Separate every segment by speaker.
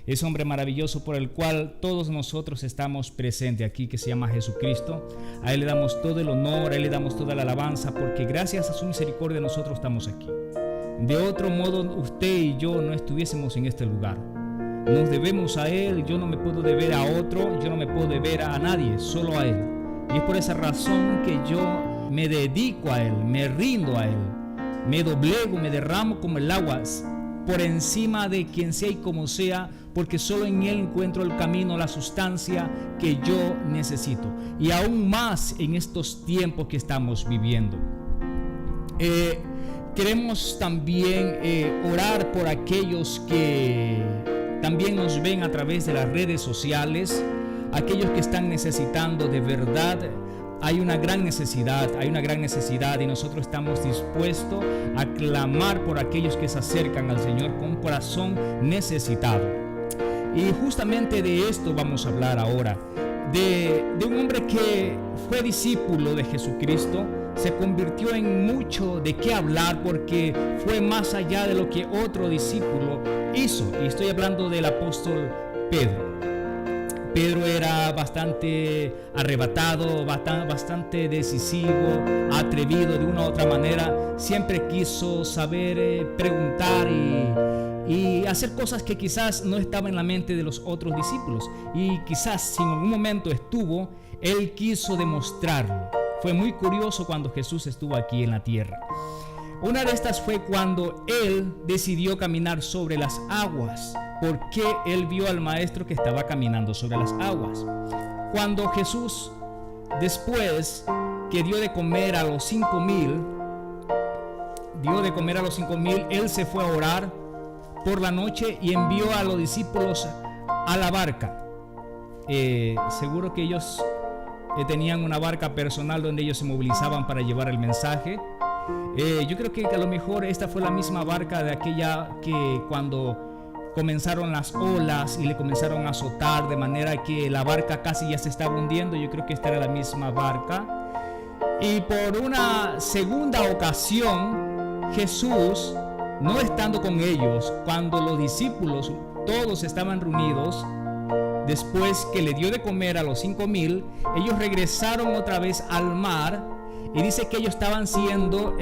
Speaker 1: ese hombre maravilloso por el cual todos nosotros estamos presentes aquí, que se llama Jesucristo. A Él le damos todo el honor, a Él le damos toda la alabanza, porque gracias a su misericordia nosotros estamos aquí. De otro modo, usted y yo no estuviésemos en este lugar. Nos debemos a Él. Yo no me puedo deber a otro, yo no me puedo deber a nadie, solo a Él. Y es por esa razón que yo me dedico a Él, me rindo a Él, me doblego, me derramo como el agua por encima de quien sea y como sea, porque solo en Él encuentro el camino, la sustancia que yo necesito. Y aún más en estos tiempos que estamos viviendo. Queremos también orar por aquellos que también nos ven a través de las redes sociales, aquellos que están necesitando de verdad. Hay una gran necesidad y nosotros estamos dispuestos a clamar por aquellos que se acercan al Señor con un corazón necesitado. Y justamente de esto vamos a hablar ahora, de un hombre que fue discípulo de Jesucristo, se convirtió en mucho de qué hablar porque fue más allá de lo que otro discípulo hizo. Y estoy hablando del apóstol Pedro. Pedro era bastante arrebatado, bastante decisivo, atrevido de una u otra manera. Siempre quiso saber, preguntar y hacer cosas que quizás no estaban en la mente de los otros discípulos. Y quizás si en algún momento estuvo, él quiso demostrarlo. Fue muy curioso cuando Jesús estuvo aquí en la tierra. Una de estas fue cuando él decidió caminar sobre las aguas, porque él vio al maestro que estaba caminando sobre las aguas. Cuando Jesús, después que dio de comer a los 5,000, él se fue a orar por la noche y envió a los discípulos a la barca. Seguro que ellos tenían una barca personal donde ellos se movilizaban para llevar el mensaje. Yo creo que a lo mejor esta fue la misma barca de aquella que cuando comenzaron las olas y le comenzaron a azotar de manera que la barca casi ya se estaba hundiendo. Yo creo que esta era la misma barca. Y por una segunda ocasión, Jesús, no estando con ellos, cuando los discípulos todos estaban reunidos, después que le dio de comer a los 5,000, ellos regresaron otra vez al mar y dice que ellos estaban siendo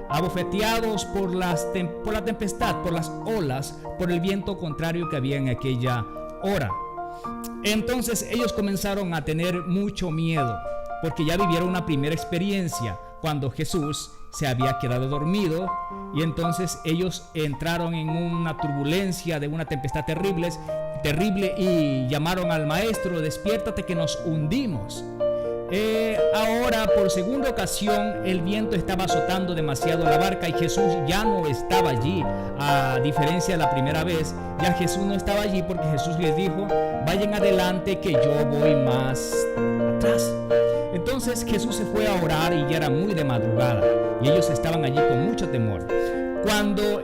Speaker 1: abofeteados por la tempestad, por las olas, por el viento contrario que había en aquella hora. Entonces ellos comenzaron a tener mucho miedo porque ya vivieron una primera experiencia cuando Jesús se había quedado dormido y entonces ellos entraron en una turbulencia de una tempestad terrible y llamaron al maestro: despiértate que nos hundimos. Ahora por segunda ocasión el viento estaba azotando demasiado la barca y Jesús ya no estaba allí. A diferencia de la primera vez, ya Jesús no estaba allí porque Jesús les dijo: vayan adelante que yo voy más atrás. Entonces Jesús se fue a orar y ya era muy de madrugada y ellos estaban allí con mucho temor. Cuando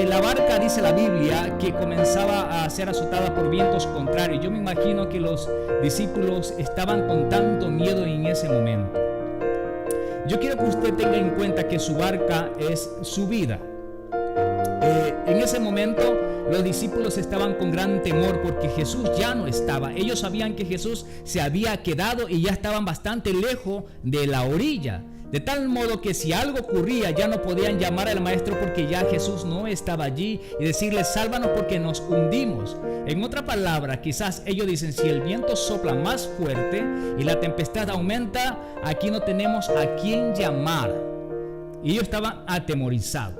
Speaker 1: la barca, dice la Biblia, que comenzaba a ser azotada por vientos contrarios, yo me imagino que los discípulos estaban con tanto miedo en ese momento. Yo quiero que usted tenga en cuenta que su barca es su vida. En ese momento los discípulos estaban con gran temor porque Jesús ya no estaba. Ellos sabían que Jesús se había quedado y ya estaban bastante lejos de la orilla. De tal modo que si algo ocurría ya no podían llamar al maestro porque ya Jesús no estaba allí y decirle: sálvanos porque nos hundimos. En otra palabra, quizás ellos dicen: si el viento sopla más fuerte y la tempestad aumenta, aquí no tenemos a quién llamar. Y ellos estaban atemorizados.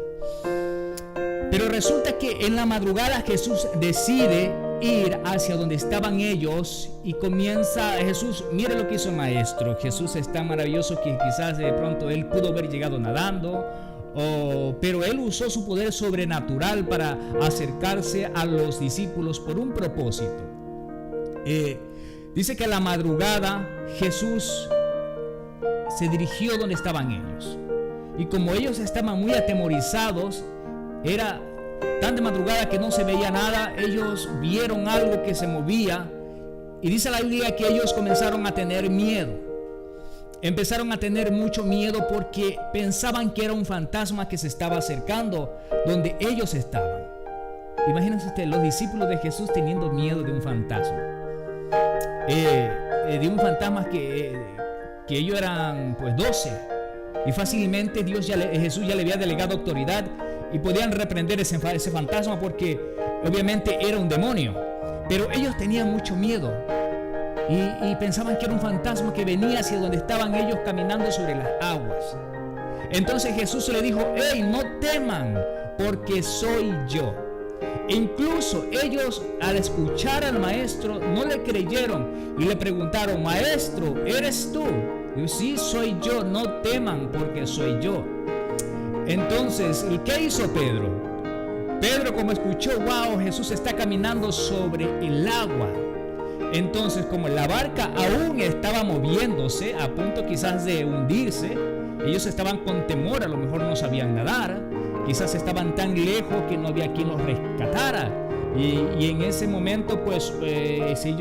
Speaker 1: Pero resulta que en la madrugada Jesús decide ir hacia donde estaban ellos y comienza Jesús. Mire lo que hizo el maestro. Jesús es tan maravilloso que quizás de pronto él pudo haber llegado nadando, pero él usó su poder sobrenatural para acercarse a los discípulos por un propósito. Dice que a la madrugada Jesús se dirigió donde estaban ellos y como ellos estaban muy atemorizados, era tan de madrugada que no se veía nada, ellos vieron algo que se movía y dice la Biblia que ellos comenzaron a tener miedo. Empezaron a tener mucho miedo porque pensaban que era un fantasma que se estaba acercando donde ellos estaban. Imagínense ustedes, los discípulos de Jesús teniendo miedo de un fantasma. De un fantasma que ellos eran pues 12. Y fácilmente Jesús ya le había delegado autoridad y podían reprender ese fantasma porque obviamente era un demonio. Pero ellos tenían mucho miedo y pensaban que era un fantasma que venía hacia donde estaban ellos caminando sobre las aguas. Entonces Jesús le dijo: hey, no teman, porque soy yo. Incluso ellos, al escuchar al maestro, no le creyeron y le preguntaron: maestro, ¿eres tú? Y sí, soy yo, no teman porque soy yo. Entonces, ¿qué hizo Pedro? Pedro, como escuchó: wow, Jesús está caminando sobre el agua. Entonces, como la barca aún estaba moviéndose, a punto quizás de hundirse, ellos estaban con temor, a lo mejor no sabían nadar, quizás estaban tan lejos que no había quien los rescatara. Y en ese momento, pues, si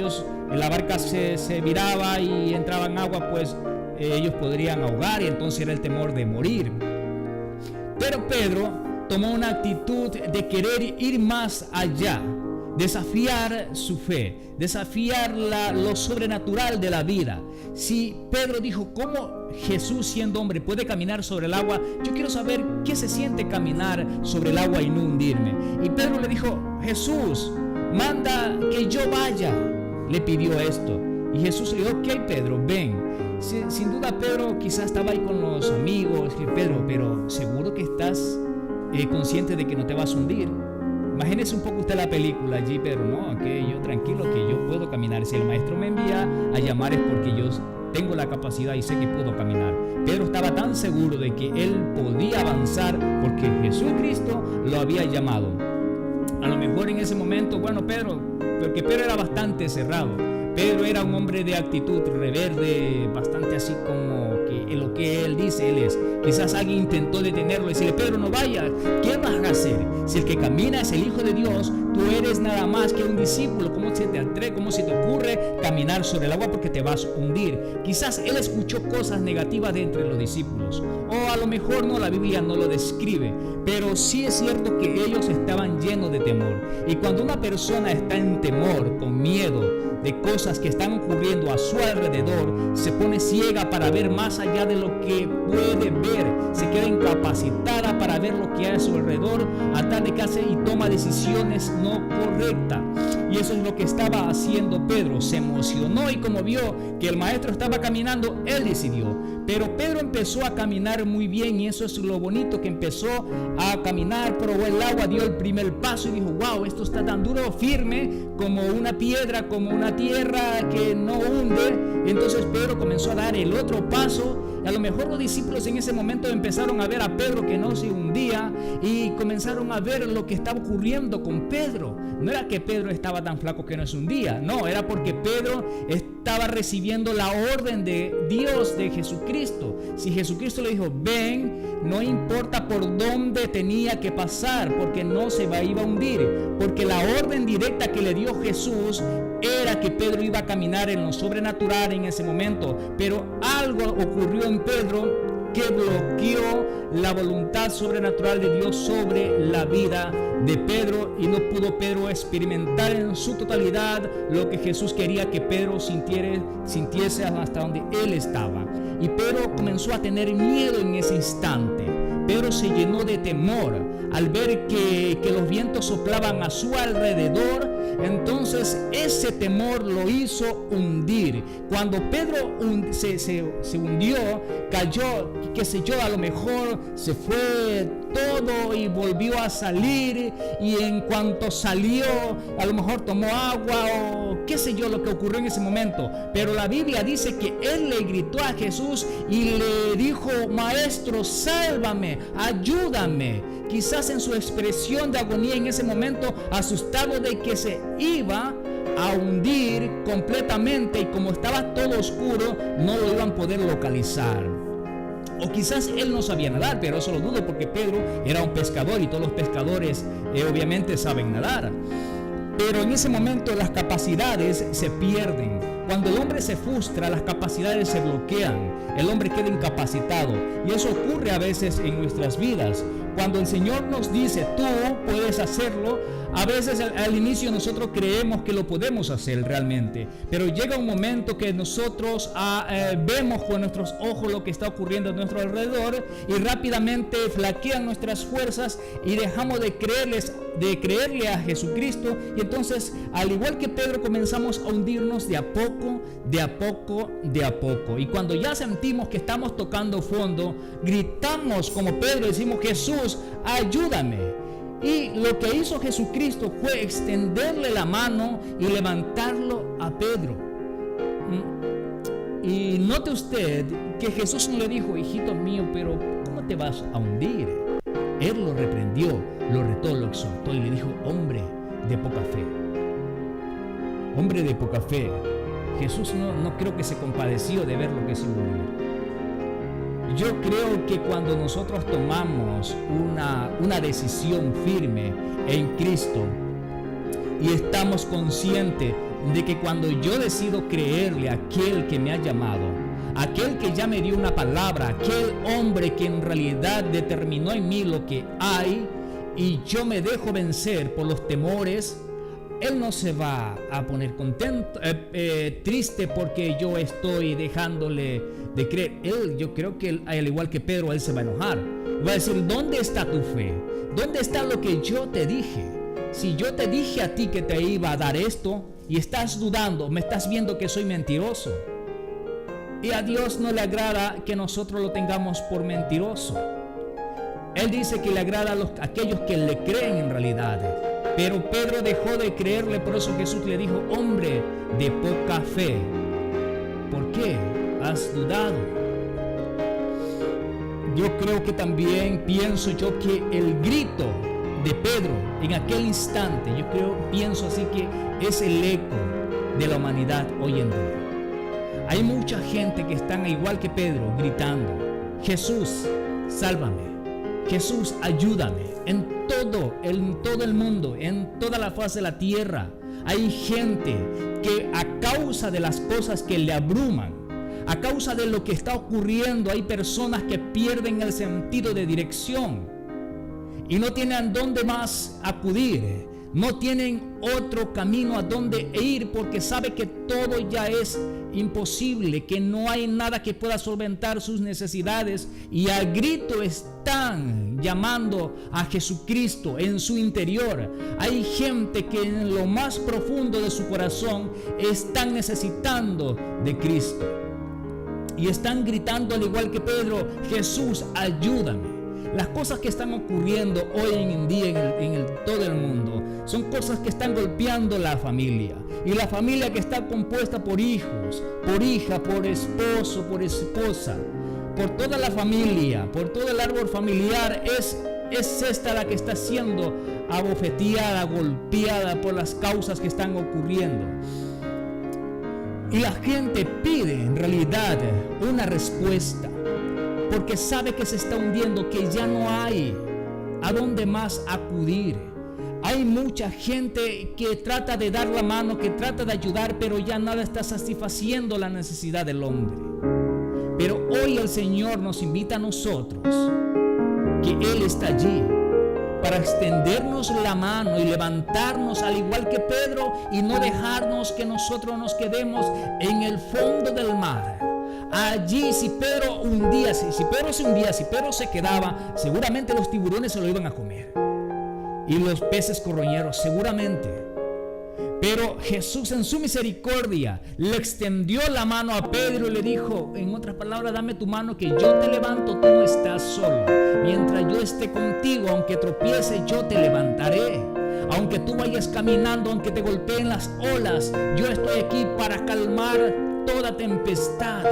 Speaker 1: la barca se viraba y entraba en agua, pues ellos podrían ahogar y entonces era el temor de morir. Pero Pedro tomó una actitud de querer ir más allá, desafiar su fe, desafiar lo sobrenatural de la vida. Si Pedro dijo: ¿cómo Jesús, siendo hombre, puede caminar sobre el agua? Yo quiero saber qué se siente caminar sobre el agua y no hundirme. Y Pedro le dijo: Jesús, manda que yo vaya. Le pidió esto. Y Jesús le dijo: ok, Pedro, ven. Sin duda Pedro quizás estaba ahí con los amigos. Pedro, pero seguro que estás consciente de que no te vas a hundir. Imagínese un poco usted la película allí, pero no, que yo tranquilo, que yo puedo caminar. Si el maestro me envía a llamar es porque yo tengo la capacidad y sé que puedo caminar. Pedro estaba tan seguro de que él podía avanzar porque Jesucristo lo había llamado. A lo mejor en ese momento, bueno, porque Pedro era bastante cerrado. Pedro era un hombre de actitud rebelde, bastante así como que en lo que él dice, él es. Quizás alguien intentó detenerlo y decirle: Pedro, no vayas, ¿qué vas a hacer? Si el que camina es el Hijo de Dios, tú eres nada más que un discípulo. ¿Cómo se te atreve, cómo se te ocurre caminar sobre el agua? Porque te vas a hundir. Quizás él escuchó cosas negativas de entre los discípulos, o a lo mejor no, la Biblia no lo describe, pero sí es cierto que ellos estaban llenos de temor. Y cuando una persona está en temor, con miedo de cosas que están ocurriendo a su alrededor, se pone ciega para ver más allá de lo que puede ver, se queda incapacitada para ver lo que hay a su alrededor, a tal de que hace y toma decisiones no correctas. Y eso es lo que estaba haciendo Pedro. Se emocionó y como vio que el maestro estaba caminando, él decidió. Pero Pedro empezó a caminar muy bien y eso es lo bonito, que empezó a caminar, probó el agua, dio el primer paso y dijo: wow, esto está tan duro, firme, como una piedra, como una tierra que no hunde. Y entonces Pedro comenzó a dar el otro paso. A lo mejor los discípulos en ese momento empezaron a ver a Pedro que no se hundía y comenzaron a ver lo que estaba ocurriendo con Pedro. No era que Pedro estaba tan flaco que no se hundía, no, era porque Pedro estaba recibiendo la orden de Dios, de Jesucristo. Si Jesucristo le dijo: ven, no importa por dónde tenía que pasar, porque no se iba a hundir, porque la orden directa que le dio Jesús era que Pedro iba a caminar en lo sobrenatural en ese momento. Pero algo ocurrió en Pedro que bloqueó la voluntad sobrenatural de Dios sobre la vida de Pedro, y no pudo Pedro experimentar en su totalidad lo que Jesús quería que Pedro sintiese hasta donde él estaba. Y Pedro comenzó a tener miedo en ese instante. Pedro se llenó de temor al ver que los vientos soplaban a su alrededor. Entonces ese temor lo hizo hundir. Cuando Pedro se hundió, cayó, qué sé yo, a lo mejor se fue todo y volvió a salir, y en cuanto salió a lo mejor tomó agua o qué sé yo lo que ocurrió en ese momento. Pero la Biblia dice que él le gritó a Jesús y le dijo: maestro, sálvame, ayúdame. Quizás en su expresión de agonía en ese momento, asustado de que se iba a hundir completamente, y como estaba todo oscuro no lo iban a poder localizar. O quizás él no sabía nadar, pero eso lo dudo, porque Pedro era un pescador y todos los pescadores obviamente saben nadar. Pero en ese momento las capacidades se pierden. Cuando el hombre se frustra, las capacidades se bloquean, el hombre queda incapacitado, y eso ocurre a veces en nuestras vidas. Cuando el Señor nos dice: tú puedes hacerlo, A veces al inicio nosotros creemos que lo podemos hacer realmente, pero llega un momento que nosotros vemos con nuestros ojos lo que está ocurriendo a nuestro alrededor y rápidamente flaquean nuestras fuerzas y dejamos de creerle a Jesucristo, y entonces, al igual que Pedro, comenzamos a hundirnos de a poco, de a poco, de a poco. Y cuando ya sentimos que estamos tocando fondo, gritamos como Pedro, decimos: Jesús, ayúdame. Y lo que hizo Jesucristo fue extenderle la mano y levantarlo a Pedro. Y note usted que Jesús no le dijo: hijito mío, pero ¿cómo te vas a hundir? Él lo reprendió, lo retó, lo exhortó y le dijo: hombre de poca fe. Hombre de poca fe. Jesús no creo que se compadeció de ver lo que se iba a hundir. Yo creo que cuando nosotros tomamos una decisión firme en Cristo y estamos conscientes de que cuando yo decido creerle a aquel que me ha llamado, aquel que ya me dio una palabra, aquel hombre que en realidad determinó en mí lo que hay, y yo me dejo vencer por los temores, Él no se va a poner contento, triste porque yo estoy dejándole de creer. Yo creo que él, al igual que Pedro, Él se va a enojar. Va a decir: ¿dónde está tu fe? ¿Dónde está lo que yo te dije? Si yo te dije a ti que te iba a dar esto y estás dudando, me estás viendo que soy mentiroso. Y a Dios no le agrada que nosotros lo tengamos por mentiroso. Él dice que le agrada a aquellos que le creen en realidad. Pero Pedro dejó de creerle, por eso Jesús le dijo: hombre de poca fe, ¿por qué has dudado? Yo creo que también pienso yo que el grito de Pedro en aquel instante, pienso así que es el eco de la humanidad hoy en día. Hay mucha gente que están igual que Pedro gritando: Jesús, sálvame. Jesús, ayúdame. En todo el mundo, en toda la faz de la tierra, hay gente que a causa de las cosas que le abruman, a causa de lo que está ocurriendo, hay personas que pierden el sentido de dirección y no tienen a dónde más acudir, no tienen otro camino a dónde ir, porque sabe que todo ya es imposible, que no hay nada que pueda solventar sus necesidades, y al grito están llamando a Jesucristo en su interior. Hay gente que en lo más profundo de su corazón están necesitando de Cristo y están gritando al igual que Pedro: Jesús, ayúdame. Las cosas que están ocurriendo hoy en día en todo el mundo son cosas que están golpeando la familia. Y la familia que está compuesta por hijos, por hija, por esposo, por esposa, por toda la familia, por todo el árbol familiar, es esta la que está siendo abofeteada, golpeada por las causas que están ocurriendo. Y la gente pide en realidad una respuesta, porque sabe que se está hundiendo, que ya no hay a dónde más acudir. Hay mucha gente que trata de dar la mano, que trata de ayudar, pero ya nada está satisfaciendo la necesidad del hombre. Pero hoy el Señor nos invita a nosotros, que Él está allí para extendernos la mano y levantarnos al igual que Pedro, y no dejarnos que nosotros nos quedemos en el fondo del mar. Allí, si Pedro se quedaba, seguramente los tiburones se lo iban a comer y los peces corroñeros seguramente. Pero Jesús, en su misericordia, le extendió la mano a Pedro y le dijo, en otras palabras: dame tu mano que yo te levanto, tú no estás solo. Mientras yo esté contigo, aunque tropiece, yo te levantaré. Aunque tú vayas caminando, aunque te golpeen las olas, yo estoy aquí para calmar toda tempestad.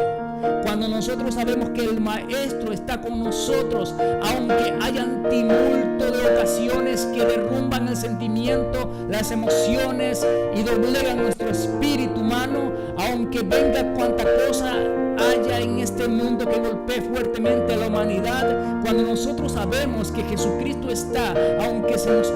Speaker 1: Cuando nosotros sabemos que el Maestro está con nosotros, aunque hayan tumulto de ocasiones que derrumban el sentimiento, las emociones y doblegan nuestro espíritu humano, aunque venga cuanta cosa haya en este mundo que golpee fuertemente a la humanidad, cuando nosotros sabemos que Jesucristo está, aunque se nos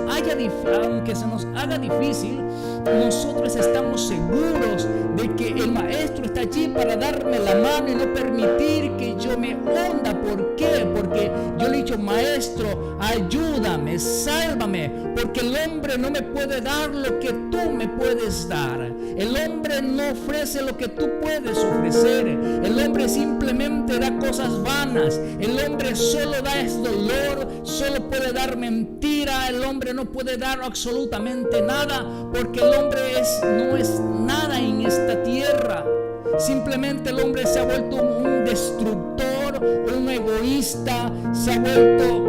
Speaker 1: haga difícil, nosotros estamos seguros de que el Maestro está allí para darme la mano y no permitir que yo me hunda. ¿Por qué? Porque yo le he dicho: Maestro, ayúdame, sálvame, porque el hombre no me puede dar lo que tú me puedes dar. El hombre no ofrece lo que tú puedes ofrecer. El hombre simplemente da cosas vanas. El hombre solo da dolor, solo puede dar mentira. El hombre no puede dar absolutamente nada, porque el hombre no es nada en esta tierra. Simplemente el hombre se ha vuelto un destructor, un egoísta, se ha vuelto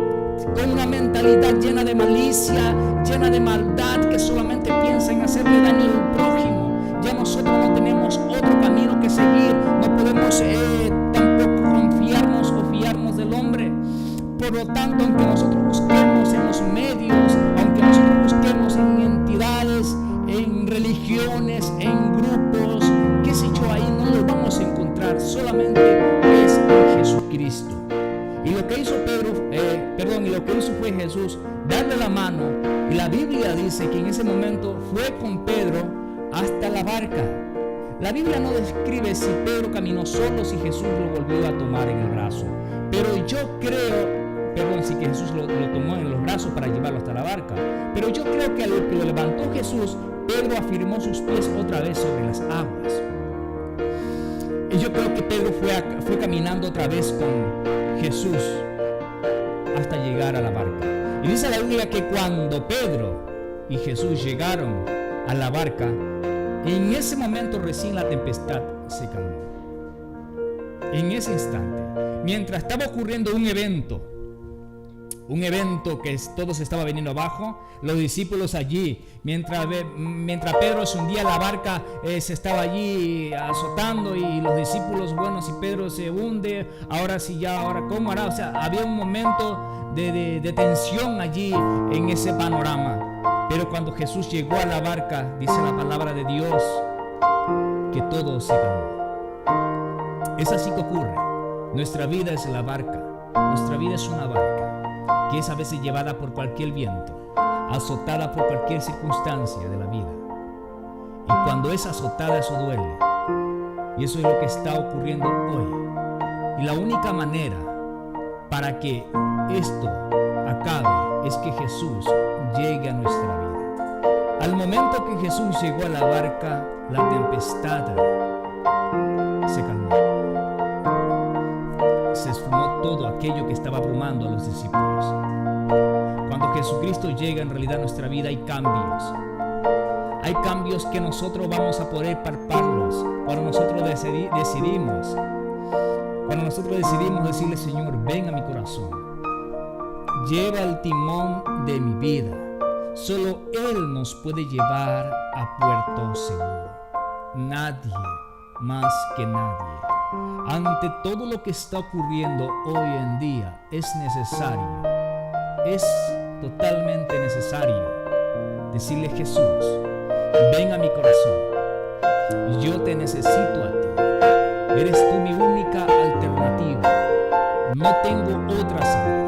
Speaker 1: con una mentalidad llena de malicia, llena de maldad, que solamente piensa en hacerle daño al prójimo. Ya nosotros no tenemos otro camino que seguir, no podemos tampoco confiarnos o fiarnos del hombre. Por lo tanto, aunque nosotros busquemos en los medios, aunque nosotros busquemos en entidades, en religiones, en grupos, qué sé yo, ahí no lo vamos a encontrar. Solamente es en Jesucristo. Y lo que hizo lo que hizo fue Jesús darle la mano. Y la Biblia dice que en ese momento fue con Pedro hasta la barca. La Biblia no describe si Pedro caminó solo, si Jesús lo volvió a tomar en el brazo. Pero yo creo, sí que Jesús lo tomó en los brazos para llevarlo hasta la barca. Pero yo creo que a lo que lo levantó Jesús, Pedro afirmó sus pies otra vez sobre las aguas. Y yo creo que Pedro fue caminando otra vez con Jesús hasta llegar a la barca. Y dice la Biblia que cuando Pedro y Jesús llegaron a la barca, en ese momento recién la tempestad se calmó. En ese instante, mientras estaba ocurriendo un evento que todo se estaba viniendo abajo, los discípulos allí, mientras Pedro se hundía, la barca se estaba allí azotando, y los discípulos, bueno, si Pedro se hunde, ahora ¿cómo hará? O sea, había un momento de tensión allí en ese panorama. Pero cuando Jesús llegó a la barca, dice la palabra de Dios que todo se calmó. Es así que ocurre. Nuestra vida es la barca. Nuestra vida es una barca que es a veces llevada por cualquier viento, azotada por cualquier circunstancia de la vida. Y cuando es azotada, eso duele. Y eso es lo que está ocurriendo hoy. Y la única manera para que esto acabe es que Jesús llegue a nuestra vida. Al momento que Jesús llegó a la barca, la tempestad se calmó. Se esfumó todo aquello que estaba abrumando a los discípulos. Cuando Jesucristo llega, en realidad, a nuestra vida hay cambios. Hay cambios que nosotros vamos a poder palparlos cuando nosotros decidimos. Cuando nosotros decidimos decirle: Señor, ven a mi corazón. Lleva el timón de mi vida. Solo Él nos puede llevar a puerto seguro. Nadie más que nadie. Ante todo lo que está ocurriendo hoy en día, es totalmente necesario decirle: Jesús, ven a mi corazón. Yo te necesito a ti. Eres tú mi única alternativa. No tengo otra salida.